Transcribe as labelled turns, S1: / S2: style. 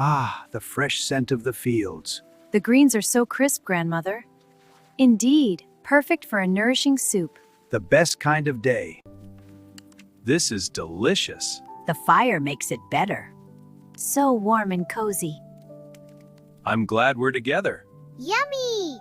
S1: Ah, the fresh scent of the fields.
S2: The greens are so crisp, Grandmother. Indeed, perfect for a nourishing soup.
S1: The best kind of day. This is delicious.
S2: The fire makes it better. So warm and cozy.
S1: I'm glad we're together.
S3: Yummy!